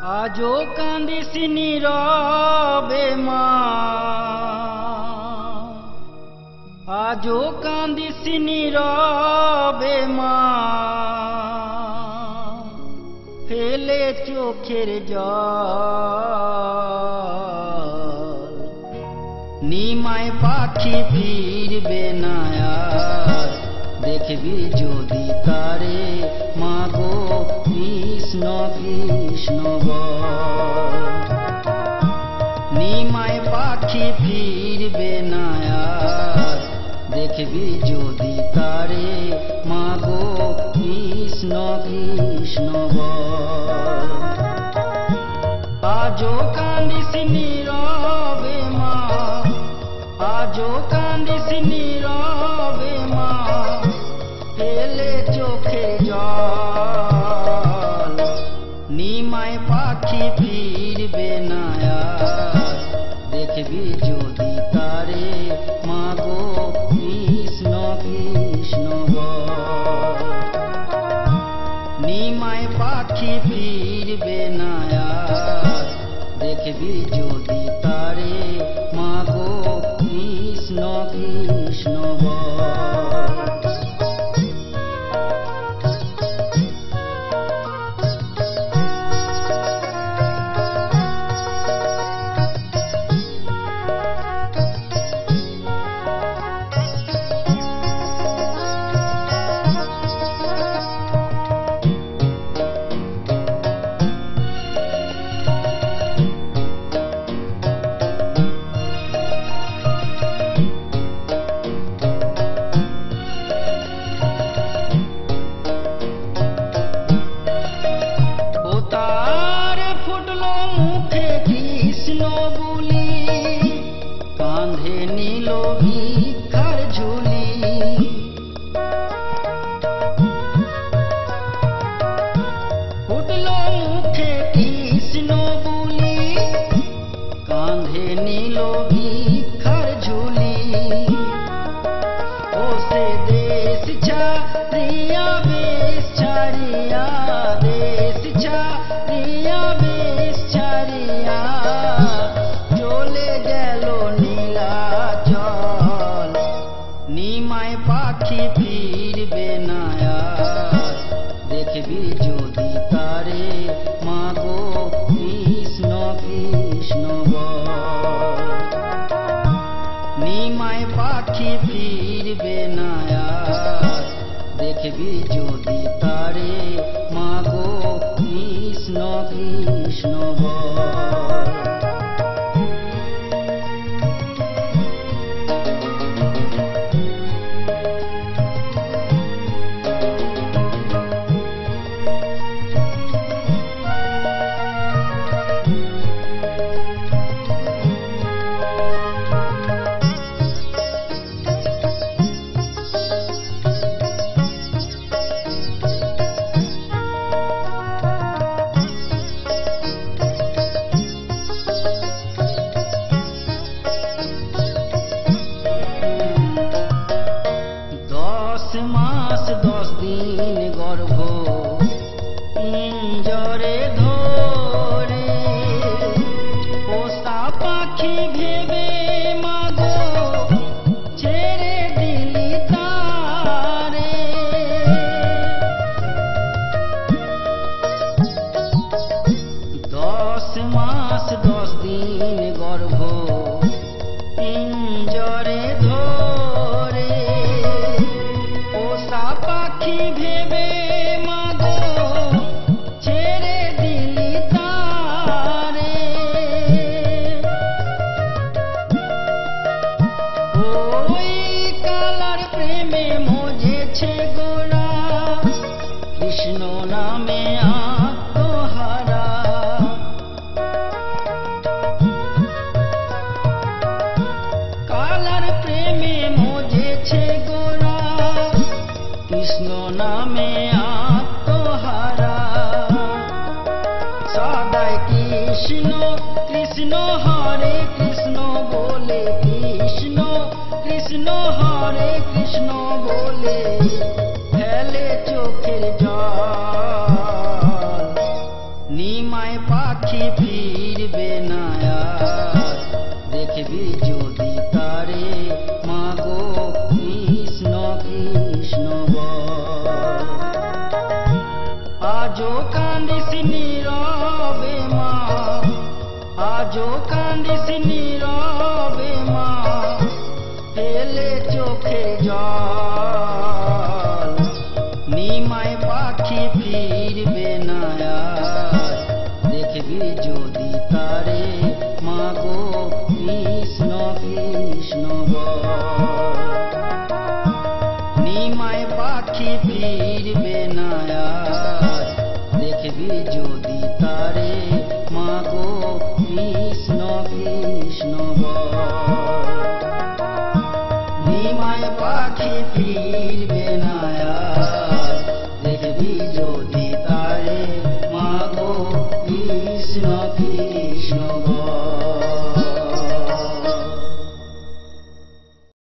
আজও কান্দিস নীরবে মা, আজও কান্দিস নীরবে মা, ফেলে চোখের জল। নিমায় পাখি ফিরবে না আর, দেখবি যদি তারে মাগো কৃষ্ণ কৃষ্ণ বল। নিমায় পাখি ফিরবে না আর, দেখবি যদি তারে মাগো কৃষ্ণ কৃষ্ণ বল। আজও কান্দিস নীরবে মা, আজও কান্দিস নীরবে মা, ফেলে চোখে জল। নিমায় পাখি ফিরবে না আর, দেখবি যদি তারে মাগো কৃষ্ণ কৃষ্ণ বল। নিমায় পাখি ফিরবে না আর, দেখবি যদি তারে মাগো কৃষ্ণ কৃষ্ণ বল। নিমায় পাখি ফিরবে না আর, দেখবি যদি তারে মাগো কৃষ্ণ কৃষ্ণ বল। নিমায় পাখি ফিরবে না আর, দেখবি যদি তারে মাগো কৃষ্ণ কৃষ্ণ বল। কৃষ্ণ কৃষ্ণ হরে কৃষ্ণ বলে, কৃষ্ণ কৃষ্ণ হরে কৃষ্ণ বলে, ফেলে চোখের জল। নিমায় পাখি পাখি ফিরবে না আর, দেখবি যদি তারে মাগো কৃষ্ণ কৃষ্ণ বল। আজও কান্দিস নীরবে মা, আজও কান্দিস নীরবে মা, ফেলে চোখে জল। নিমাই পাখি ফিরবে না আর, দেখবি যদি তারে মাগো কৃষ্ণ কৃষ্ণ বল। নিমাই পাখি ফিরবে না আর, দেখবি যদি তারে মাগো কৃষ্ণ কৃষ্ণ বল। নিমাই পাখি ফিরবে না আর, দেখবি যদি তারে মাগো কৃষ্ণ কৃষ্ণ